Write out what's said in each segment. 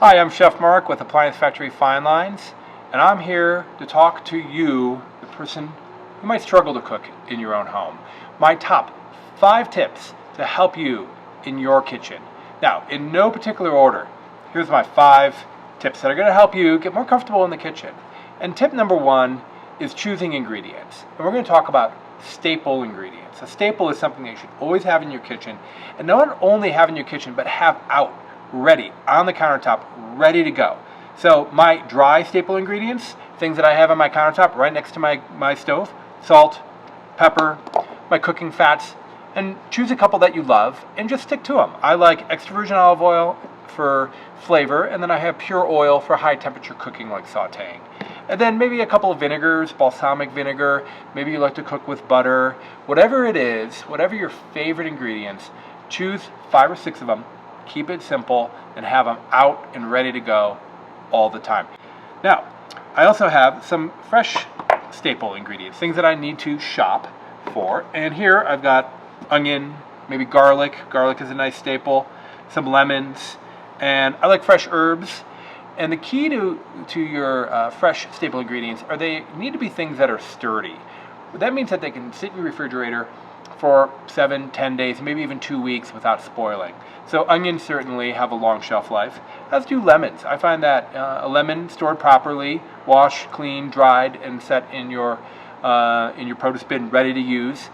Hi, I'm Chef Mark with Appliance Factory Fine Lines, and I'm here to talk to you, the person who might struggle to cook in your own home. My top 5 tips to help you in your kitchen. Now, in no particular order, here's my 5 tips that are going to help you get more comfortable in the kitchen. And tip number 1 is choosing ingredients. And we're going to talk about staple ingredients. A staple is something that you should always have in your kitchen, and not only have in your kitchen, but have out, ready, on the countertop, ready to go. So my dry staple ingredients, things that I have on my countertop right next to my stove: salt, pepper, my cooking fats, and choose a couple that you love and just stick to them. I like extra virgin olive oil for flavor, and then I have pure oil for high temperature cooking like sauteing. And then maybe a couple of vinegars, balsamic vinegar, maybe you like to cook with butter. Whatever it is, whatever your favorite ingredients, choose 5 or 6 of them, keep it simple, and have them out and ready to go all the time. Now, I also have some fresh staple ingredients, things that I need to shop for. And here I've got onion, maybe garlic. Garlic is a nice staple. Some lemons, and I like fresh herbs. And the key to your fresh staple ingredients are they need to be things that are sturdy. That means that they can sit in your refrigerator for 7, 10 days, maybe even 2 weeks without spoiling. So onions certainly have a long shelf life, as do lemons. I find that a lemon stored properly, washed, cleaned, dried, and set in your produce bin ready to use,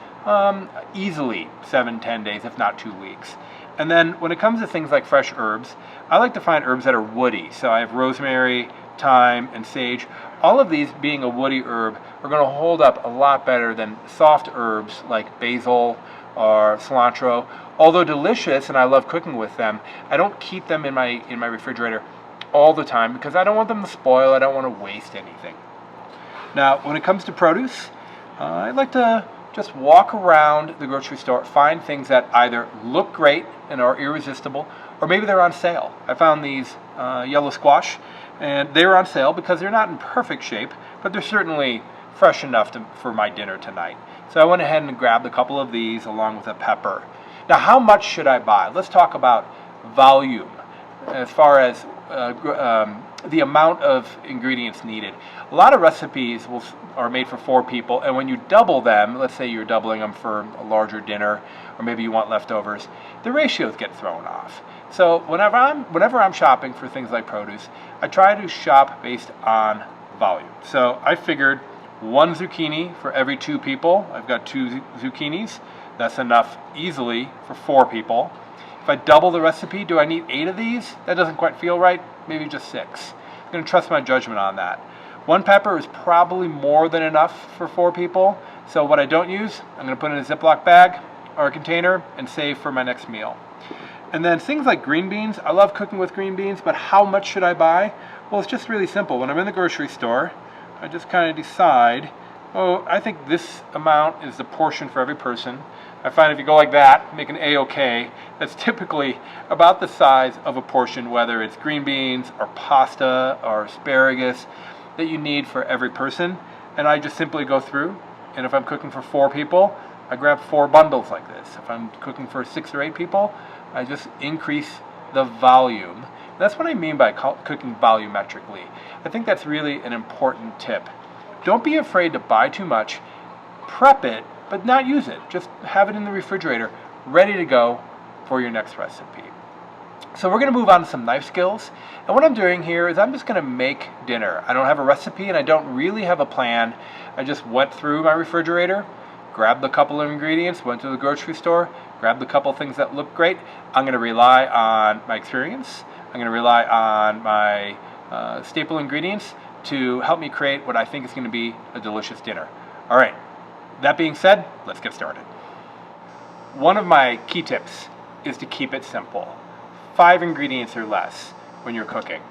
easily 7, 10 days, if not 2 weeks. And then when it comes to things like fresh herbs, I like to find herbs that are woody. So I have rosemary, thyme, and sage. All of these, being a woody herb, are going to hold up a lot better than soft herbs like basil or cilantro. Although delicious, and I love cooking with them, I don't keep them in my refrigerator all the time because I don't want them to spoil. I don't want to waste anything. Now, when it comes to produce, I like to just walk around the grocery store, find things that either look great and are irresistible, or maybe they're on sale. I found these yellow squash, and they were on sale because they're not in perfect shape, but they're certainly fresh enough for my dinner tonight. So I went ahead and grabbed a couple of these along with a pepper. Now, how much should I buy? Let's talk about volume as far as the amount of ingredients needed. A lot of recipes are made for 4 people, and when you double them, let's say you're doubling them for a larger dinner, or maybe you want leftovers, the ratios get thrown off. So whenever I'm shopping for things like produce, I try to shop based on volume. So I figured 1 zucchini for every 2 people. I've got 2 zucchinis. That's enough easily for 4 people. If I double the recipe, do I need 8 of these? That doesn't quite feel right. Maybe just 6. I'm going to trust my judgment on that. 1 pepper is probably more than enough for 4 people. So what I don't use, I'm going to put in a Ziploc bag or a container and save for my next meal. And then things like green beans. I love cooking with green beans, but how much should I buy? Well, it's just really simple. When I'm in the grocery store, I just kind of decide, oh, I think this amount is the portion for every person. I find if you go like that, make an A-OK, that's typically about the size of a portion, whether it's green beans or pasta or asparagus, that you need for every person. And I just simply go through, and if I'm cooking for 4 people, I grab 4 bundles like this. If I'm cooking for 6 or 8 people, I just increase the volume. That's what I mean by cooking volumetrically. I think that's really an important tip. Don't be afraid to buy too much. Prep it, but not use it. Just have it in the refrigerator, ready to go for your next recipe. So we're going to move on to some knife skills. And what I'm doing here is I'm just going to make dinner. I don't have a recipe and I don't really have a plan. I just went through my refrigerator, grabbed a couple of ingredients, went to the grocery store, grabbed a couple of things that look great. I'm going to rely on my experience. I'm going to rely on my staple ingredients to help me create what I think is going to be a delicious dinner. All right, that being said, let's get started. One of my key tips is to keep it simple. 5 ingredients or less when you're cooking.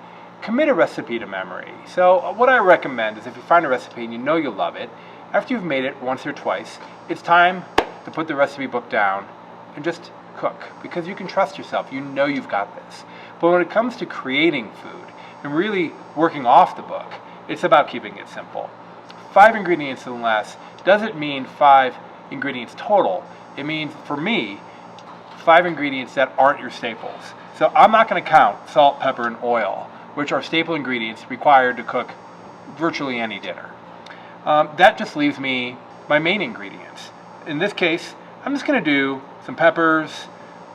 Commit a recipe to memory. So what I recommend is if you find a recipe and you know you'll love it, after you've made it once or twice, it's time to put the recipe book down and just cook, because you can trust yourself. You know you've got this. But when it comes to creating food and really working off the book, it's about keeping it simple. 5 ingredients and less doesn't mean 5 ingredients total. It means, for me, 5 ingredients that aren't your staples. So I'm not going to count salt, pepper, and oil, which are staple ingredients required to cook virtually any dinner. That just leaves me my main ingredients. In this case, I'm just going to do some peppers,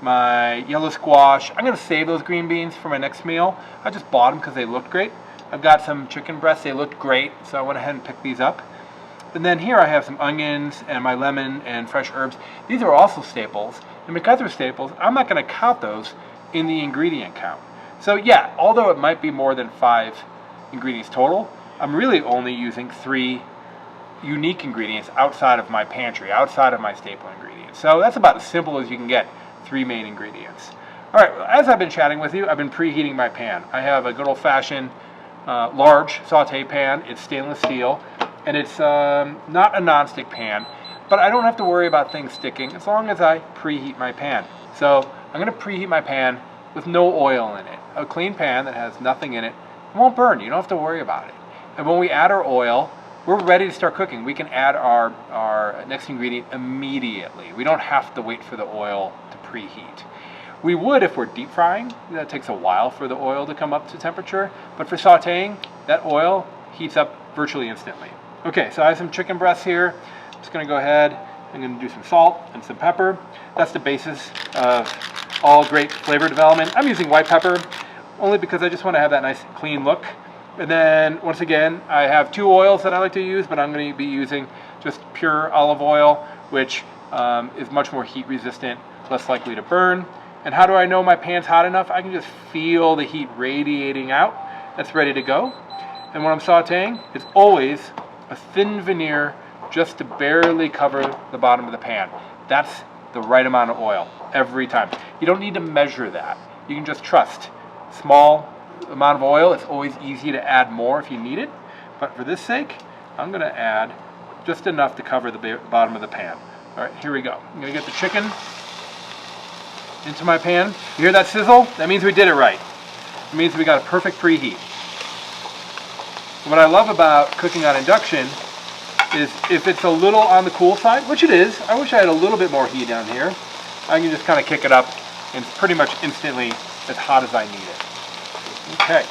my yellow squash. I'm going to save those green beans for my next meal. I just bought them because they looked great. I've got some chicken breasts. They looked great, so I went ahead and picked these up. And then here I have some onions and my lemon and fresh herbs. These are also staples. And because they're staples, I'm not going to count those in the ingredient count. So yeah, although it might be more than 5 ingredients total, I'm really only using 3 unique ingredients outside of my pantry, outside of my staple ingredients. So that's about as simple as you can get, 3 main ingredients. All right, as I've been chatting with you, I've been preheating my pan. I have a good old-fashioned large saute pan. It's stainless steel, and it's not a non-stick pan, but I don't have to worry about things sticking as long as I preheat my pan. So I'm going to preheat my pan with no oil in it. A clean pan that has nothing in it won't burn. You don't have to worry about it. And when we add our oil, we're ready to start cooking. We can add our next ingredient immediately. We don't have to wait for the oil to preheat. We would if we're deep frying. That takes a while for the oil to come up to temperature. But for sauteing, that oil heats up virtually instantly. Okay, so I have some chicken breasts here. I'm just going to go ahead. I'm going to do some salt and some pepper. That's the basis of all great flavor development. I'm using white pepper only because I just want to have that nice clean look. And then once again, I have 2 oils that I like to use, but I'm going to be using just pure olive oil, which is much more heat resistant, less likely to burn. And how do I know my pan's hot enough? I can just feel the heat radiating out. That's ready to go. And when I'm sauteing, it's always a thin veneer just to barely cover the bottom of the pan. That's the right amount of oil every time. You don't need to measure that. You can just trust. Small amount of oil, it's always easy to add more if you need it. But for this sake, I'm going to add just enough to cover the bottom of the pan. All right, here we go. I'm going to get the chicken into my pan. You hear that sizzle? That means we did it right. It means we got a perfect preheat. What I love about cooking on induction is if it's a little on the cool side, which it is, I wish I had a little bit more heat down here, I can just kind of kick it up and it's pretty much instantly as hot as I need it. Okay,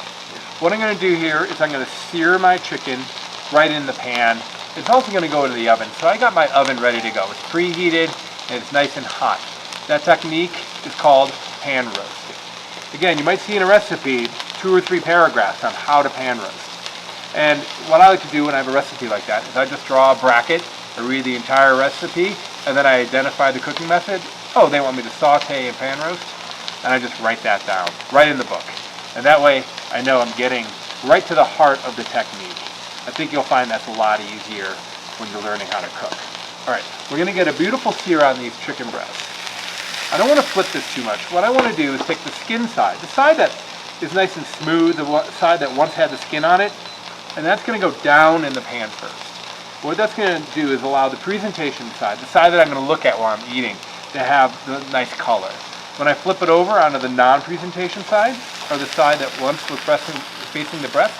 what I'm going to do here is I'm going to sear my chicken right in the pan. It's also going to go into the oven, so I got my oven ready to go. It's preheated and it's nice and hot. That technique is called pan roasting. Again, you might see in a recipe 2 or 3 paragraphs on how to pan roast. And what I like to do when I have a recipe like that is I just draw a bracket, I read the entire recipe, and then I identify the cooking method. Oh, they want me to saute and pan roast, and I just write that down, right in the book. And that way, I know I'm getting right to the heart of the technique. I think you'll find that's a lot easier when you're learning how to cook. All right, we're going to get a beautiful sear on these chicken breasts. I don't want to flip this too much. What I want to do is take the skin side, the side that is nice and smooth, the side that once had the skin on it, and that's going to go down in the pan first. What that's going to do is allow the presentation side, the side that I'm going to look at while I'm eating, to have the nice color. When I flip it over onto the non-presentation side, or the side that once was facing the breast,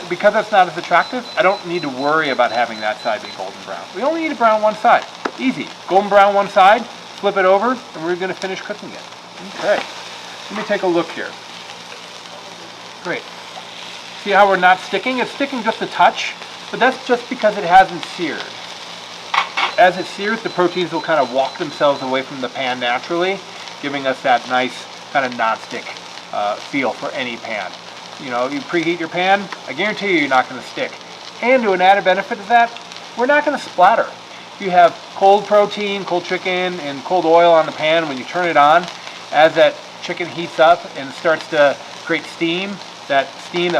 because that's not as attractive, I don't need to worry about having that side be golden brown. We only need to brown one side. Easy. Golden brown one side, flip it over, and we're going to finish cooking it. Okay. Let me take a look here. Great. See how we're not sticking? It's sticking just a touch, but that's just because it hasn't seared. As it sears, the proteins will kind of walk themselves away from the pan naturally, giving us that nice kind of non-stick feel for any pan. You know, you preheat your pan, I guarantee you're not going to stick. And to an added benefit of that, we're not going to splatter. If you have cold protein, cold chicken, and cold oil on the pan, when you turn it on, as that chicken heats up and starts to create steam, that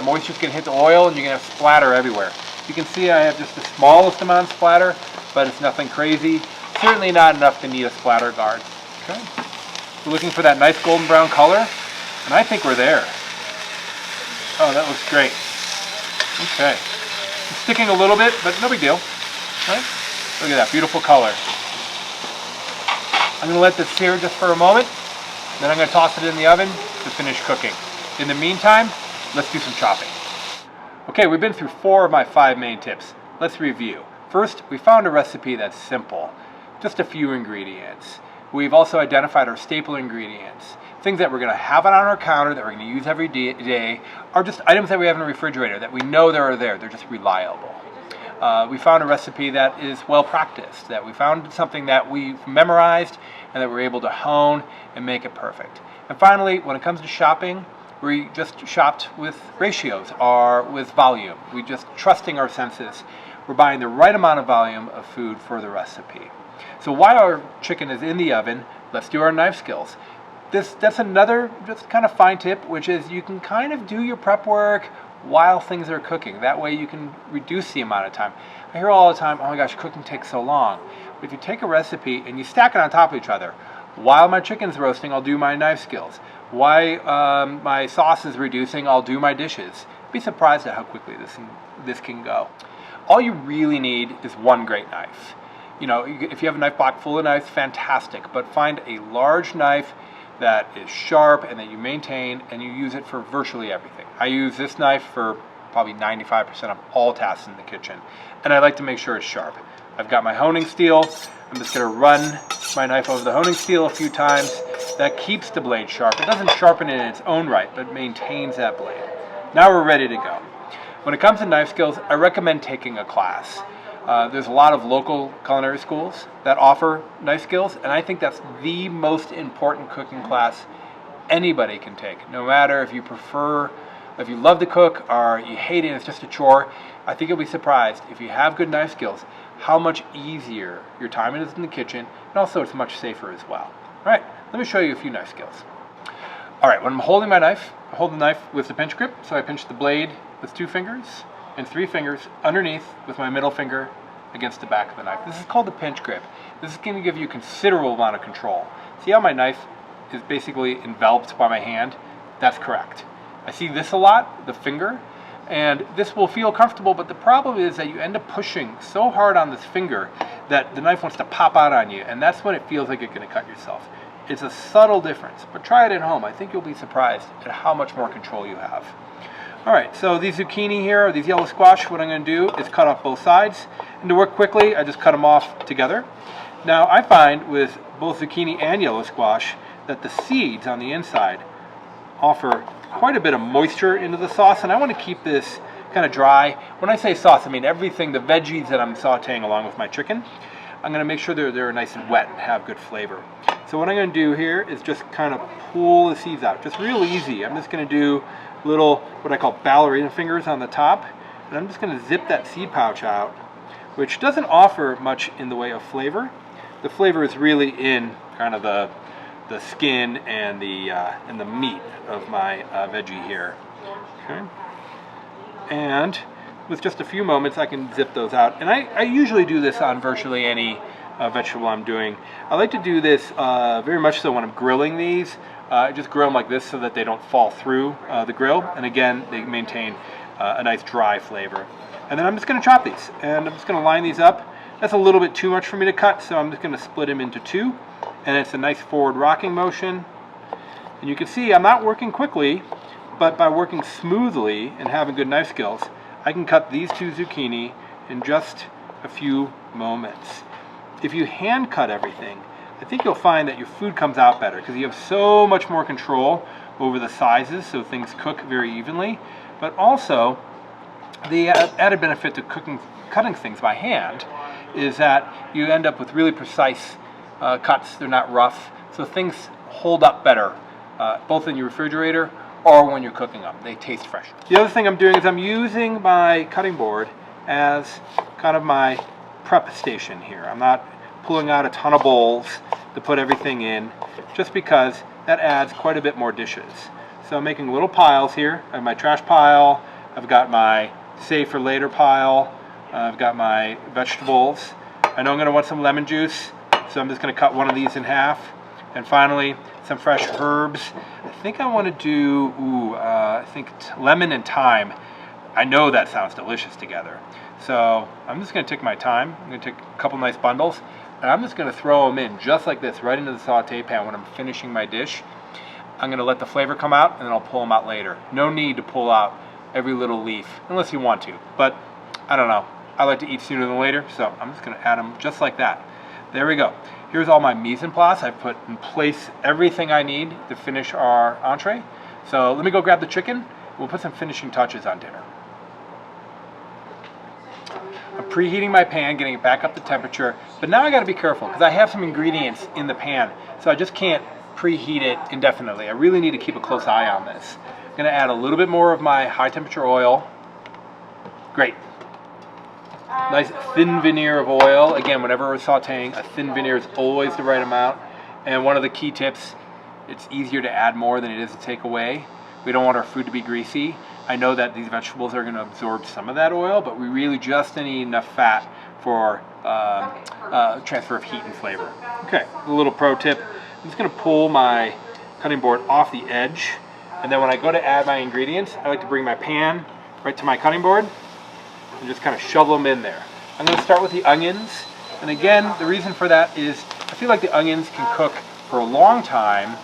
moisture is going to hit the oil and you're going to have splatter everywhere. You can see I have just the smallest amount of splatter, but it's nothing crazy. Certainly not enough to need a splatter guard. Okay. We're looking for that nice golden brown color, and I think we're there. Oh, that looks great. Okay. It's sticking a little bit, but no big deal. Right? Look at that beautiful color. I'm going to let this sear just for a moment, then I'm going to toss it in the oven to finish cooking. In the meantime, let's do some chopping. Okay, we've been through 4 of my 5 main tips. Let's review. First, we found a recipe that's simple. Just a few ingredients. We've also identified our staple ingredients. Things that we're going to have on our counter that we're going to use every day are just items that we have in the refrigerator that we know that are there. They're just reliable. We found a recipe that is well practiced, that we found something that we've memorized and that we're able to hone and make it perfect. And finally, when it comes to shopping, we just shopped with ratios or with volume. We just trusting our senses. We're buying the right amount of volume of food for the recipe. So while our chicken is in the oven, let's do our knife skills. That's another just kind of fine tip, which is you can kind of do your prep work while things are cooking. That way you can reduce the amount of time. I hear all the time, oh my gosh, cooking takes so long. But if you take a recipe and you stack it on top of each other, while my chicken's roasting, I'll do my knife skills. While my sauce is reducing, I'll do my dishes. Be surprised at how quickly this can go. All you really need is one great knife. You know, if you have a knife block full of knives, fantastic. But find a large knife that is sharp and that you maintain, and you use it for virtually everything. I use this knife for probably 95% of all tasks in the kitchen, and I like to make sure it's sharp. I've got my honing steel. I'm just going to run my knife over the honing steel a few times. That keeps the blade sharp. It doesn't sharpen it in its own right, but maintains that blade. Now we're ready to go. When it comes to knife skills, I recommend taking a class. There's a lot of local culinary schools that offer knife skills, and I think that's the most important cooking class anybody can take. No matter if you love to cook or you hate it, it's just a chore. I think you'll be surprised if you have good knife skills, how much easier your time is in the kitchen, and also it's much safer as well. All right, let me show you a few knife skills. All right, when I'm holding my knife, I hold the knife with the pinch grip, so I pinch the blade with 2 fingers and 3 fingers underneath with my middle finger against the back of the knife. This is called the pinch grip. This is going to give you a considerable amount of control. See how my knife is basically enveloped by my hand? That's correct. I see this a lot, the finger, and this will feel comfortable, but the problem is that you end up pushing so hard on this finger that the knife wants to pop out on you, and that's when it feels like you're going to cut yourself. It's a subtle difference, but try it at home. I think you'll be surprised at how much more control you have. All right, so these zucchini here, or these yellow squash, what I'm going to do is cut off both sides. And to work quickly, I just cut them off together. Now, I find with both zucchini and yellow squash that the seeds on the inside offer quite a bit of moisture into the sauce, and I want to keep this kind of dry. When I say sauce, I mean everything, the veggies that I'm sauteing along with my chicken. I'm going to make sure they're nice and wet and have good flavor. So what I'm going to do here is just kind of pull the seeds out, just real easy. I'm just going to do little, what I call ballerina fingers on the top, and I'm just going to zip that seed pouch out, which doesn't offer much in the way of flavor. The flavor is really in kind of the skin and the meat of my veggie here. Okay, and with just a few moments, I can zip those out. And I usually do this on virtually any vegetable I'm doing. I like to do this very much so when I'm grilling these. I just grill them like this so that they don't fall through the grill. And again, they maintain a nice dry flavor. And then I'm just going to chop these. And I'm just going to line these up. That's a little bit too much for me to cut, so I'm just going to split them into 2. And it's a nice forward rocking motion. And you can see I'm not working quickly, but by working smoothly and having good knife skills, I can cut these 2 zucchini in just a few moments. If you hand cut everything, I think you'll find that your food comes out better because you have so much more control over the sizes, so things cook very evenly. But also, the added benefit to cutting things by hand is that you end up with really precise cuts. They're not rough, so things hold up better, both in your refrigerator or when you're cooking them. They taste fresh. The other thing I'm doing is I'm using my cutting board as kind of my prep station here. I'm not pulling out a ton of bowls to put everything in, just because that adds quite a bit more dishes. So I'm making little piles here. I have my trash pile, I've got my save for later pile, I've got my vegetables. I know I'm going to want some lemon juice, so I'm just going to cut one of these in half. And finally, some fresh herbs. I think I want to do, I think lemon and thyme. I know that sounds delicious together. So I'm just going to take my time. I'm going to take a couple nice bundles, and I'm just going to throw them in just like this, right into the saute pan when I'm finishing my dish. I'm going to let the flavor come out, and then I'll pull them out later. No need to pull out every little leaf, unless you want to. But I don't know. I like to eat sooner than later, so I'm just going to add them just like that. There we go. Here's all my mise en place. I've put in place everything I need to finish our entree. So let me go grab the chicken. We'll put some finishing touches on dinner. I'm preheating my pan, getting it back up to temperature, but now I got to be careful because I have some ingredients in the pan, so I just can't preheat it indefinitely. I really need to keep a close eye on this. I'm going to add a little bit more of my high temperature oil. Great. Nice thin veneer of oil. Again, whenever we're sauteing, a thin veneer is always the right amount. And one of the key tips, it's easier to add more than it is to take away. We don't want our food to be greasy. I know that these vegetables are going to absorb some of that oil, but we really just need enough fat for transfer of heat and flavor. Okay, a little pro tip. I'm just going to pull my cutting board off the edge, and then when I go to add my ingredients, I like to bring my pan right to my cutting board and just kind of shovel them in there. I'm going to start with the onions, and again, the reason for that is I feel like the onions can cook for a long time.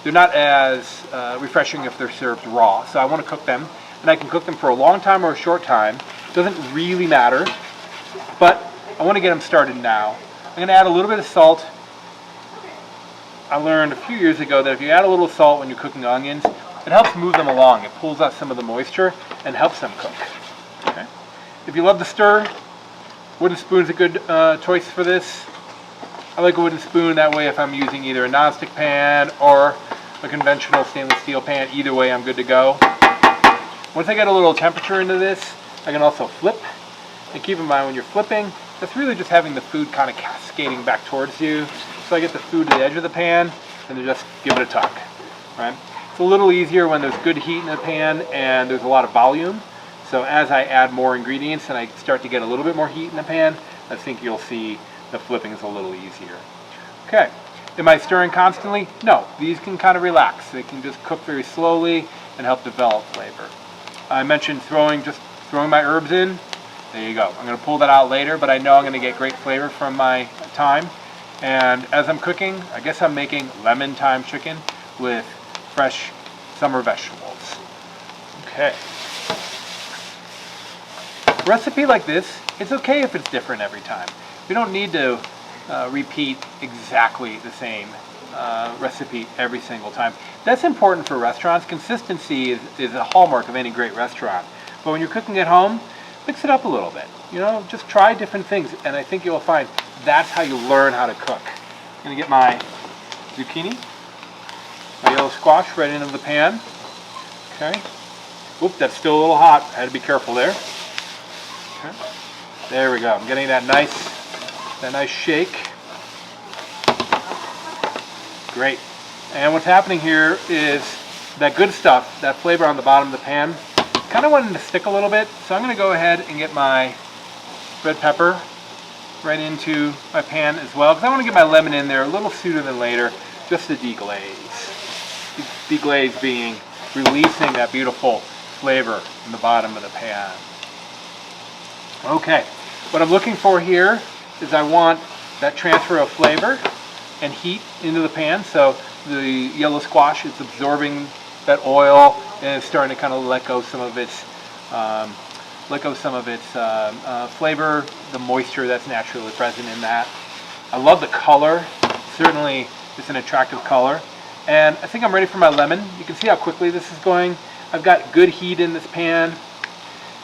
They're not as refreshing if they're served raw, so I want to cook them, and I can cook them for a long time or a short time. It doesn't really matter, but I want to get them started now. I'm going to add a little bit of salt. I learned a few years ago that if you add a little salt when you're cooking onions, it helps move them along. It pulls out some of the moisture and helps them cook. Okay. If you love to stir, wooden spoon is a good choice for this. I like a wooden spoon, that way if I'm using either a non-stick pan or a conventional stainless steel pan, either way I'm good to go. Once I get a little temperature into this, I can also flip. And keep in mind when you're flipping, that's really just having the food kind of cascading back towards you. So I get the food to the edge of the pan and then just give it a tug. Right? It's a little easier when there's good heat in the pan and there's a lot of volume. So as I add more ingredients and I start to get a little bit more heat in the pan, I think you'll see the flipping is a little easier. Okay, am I stirring constantly? No, these can kind of relax. They can just cook very slowly and help develop flavor. I mentioned throwing my herbs in. There you go. I'm going to pull that out later, but I know I'm going to get great flavor from my thyme. And as I'm cooking, I guess I'm making lemon thyme chicken with fresh summer vegetables. Okay. A recipe like this, it's okay if it's different every time. We don't need to repeat exactly the same recipe every single time. That's important for restaurants. Consistency is a hallmark of any great restaurant. But when you're cooking at home, mix it up a little bit. You know, just try different things, and I think you'll find that's how you learn how to cook. I'm going to get my zucchini, my yellow squash right into the pan. Okay. Oop, that's still a little hot. I had to be careful there. Okay. There we go. I'm getting that nice shake. Great. And what's happening here is that good stuff, that flavor on the bottom of the pan, kind of wanting to stick a little bit. So I'm going to go ahead and get my red pepper right into my pan as well, because I want to get my lemon in there a little sooner than later, just to deglaze. Deglaze being releasing that beautiful flavor in the bottom of the pan. Okay, what I'm looking for here is I want that transfer of flavor and heat into the pan. So the yellow squash is absorbing that oil and it's starting to kind of let go some of its flavor, the moisture that's naturally present in that. I love the color. Certainly it's an attractive color. And I think I'm ready for my lemon. You can see how quickly this is going. I've got good heat in this pan.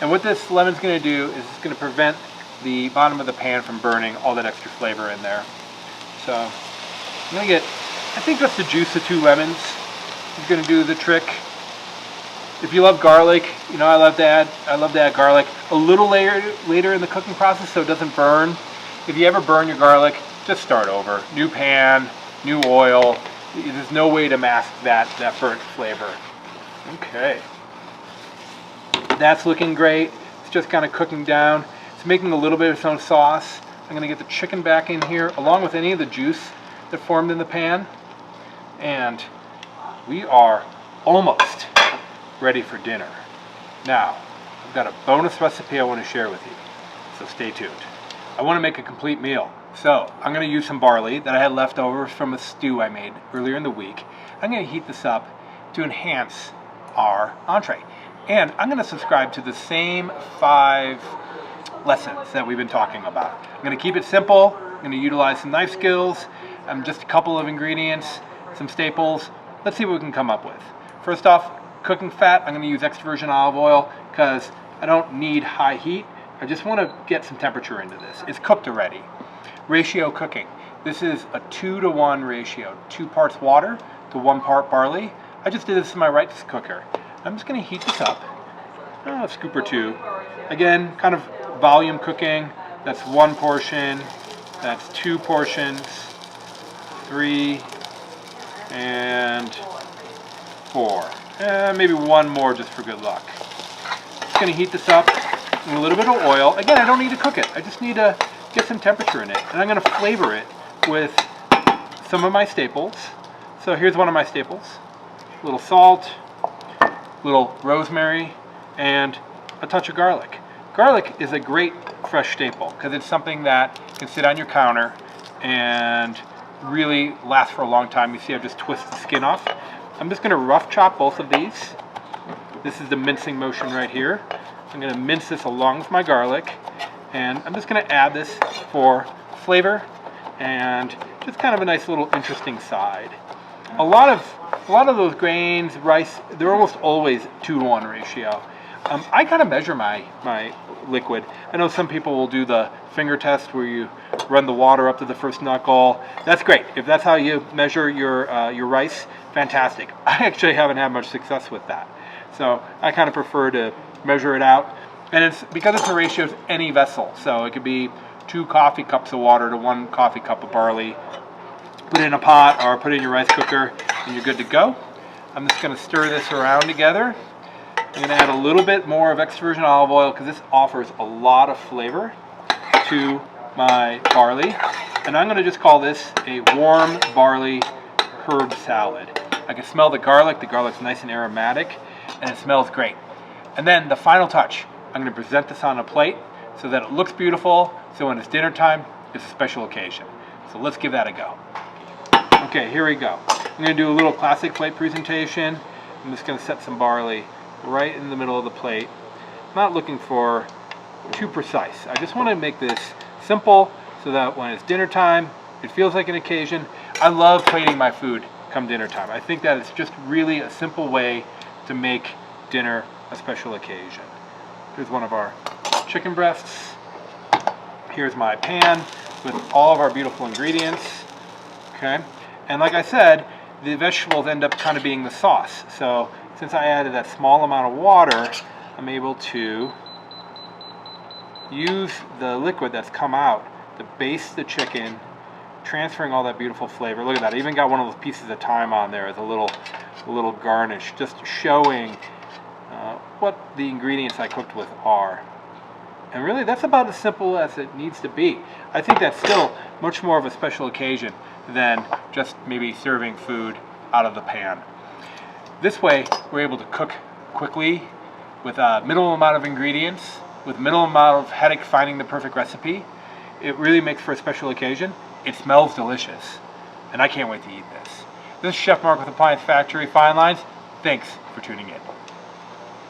And what this lemon's going to do is it's going to prevent the bottom of the pan from burning all that extra flavor in there. So I'm going to get, I think just the juice of 2 lemons is going to do the trick. If you love garlic, you know I love to add garlic a little later in the cooking process so it doesn't burn. If you ever burn your garlic, just start over. New pan, new oil. There's no way to mask that burnt flavor. Okay. That's looking great. It's just kind of cooking down. It's making a little bit of its own sauce. I'm going to get the chicken back in here along with any of the juice that formed in the pan. And we are almost ready for dinner. Now, I've got a bonus recipe I want to share with you. So stay tuned. I want to make a complete meal. So I'm going to use some barley that I had left over from a stew I made earlier in the week. I'm going to heat this up to enhance our entree. And I'm going to subscribe to the same 5 lessons that we've been talking about. I'm going to keep it simple. I'm going going to utilize some knife skills, just a couple of ingredients, some staples. Let's see what we can come up with. First off, cooking fat. I'm going to use extra virgin olive oil because I don't need high heat. I just want to get some temperature into this. It's cooked already. Ratio cooking. This is a 2-to-1 ratio. 2 parts water to 1 part barley. I just did this in my rice cooker. I'm just going to heat this up. A scoop or 2. Again, kind of volume cooking. That's 1 portion. That's 2 portions. 3 and 4. Maybe 1 more just for good luck. Just going to heat this up with a little bit of oil. Again, I don't need to cook it. I just need to get some temperature in it. And I'm going to flavor it with some of my staples. So here's one of my staples. A little salt, a little rosemary, and a touch of garlic. Garlic is a great fresh staple because it's something that can sit on your counter and really last for a long time. You see I just twist the skin off. I'm just going to rough chop both of these. This is the mincing motion right here. I'm going to mince this along with my garlic, and I'm just going to add this for flavor and just kind of a nice little interesting side. A lot of those grains, rice, they're almost always 2-to-1 ratio. I kind of measure my liquid. I know some people will do the finger test where you run the water up to the first knuckle. That's great. If that's how you measure your rice, fantastic. I actually haven't had much success with that. So I kind of prefer to measure it out. And it's because it's a ratio of any vessel. So it could be 2 coffee cups of water to 1 coffee cup of barley. Put it in a pot or put it in your rice cooker and you're good to go. I'm just going to stir this around together. I'm going to add a little bit more of extra virgin olive oil because this offers a lot of flavor to my barley. And I'm going to just call this a warm barley herb salad. I can smell the garlic. The garlic's nice and aromatic and it smells great. And then the final touch, I'm going to present this on a plate so that it looks beautiful. So when it's dinner time, it's a special occasion. So let's give that a go. Okay, here we go. I'm going to do a little classic plate presentation. I'm just going to set some barley right in the middle of the plate. I'm not looking for too precise. I just want to make this simple so that when it's dinner time, it feels like an occasion. I love plating my food come dinner time. I think that it's just really a simple way to make dinner a special occasion. Here's one of our chicken breasts. Here's my pan with all of our beautiful ingredients. Okay, and like I said, the vegetables end up kind of being the sauce. So since I added that small amount of water, I'm able to use the liquid that's come out to baste the chicken, transferring all that beautiful flavor. Look at that, I even got one of those pieces of thyme on there as a little garnish, just showing what the ingredients I cooked with are. And really, that's about as simple as it needs to be. I think that's still much more of a special occasion than just maybe serving food out of the pan. This way, we're able to cook quickly with a minimal amount of ingredients, with minimal amount of headache finding the perfect recipe. It really makes for a special occasion. It smells delicious, and I can't wait to eat this. This is Chef Mark with Appliance Factory Fine Lines. Thanks for tuning in.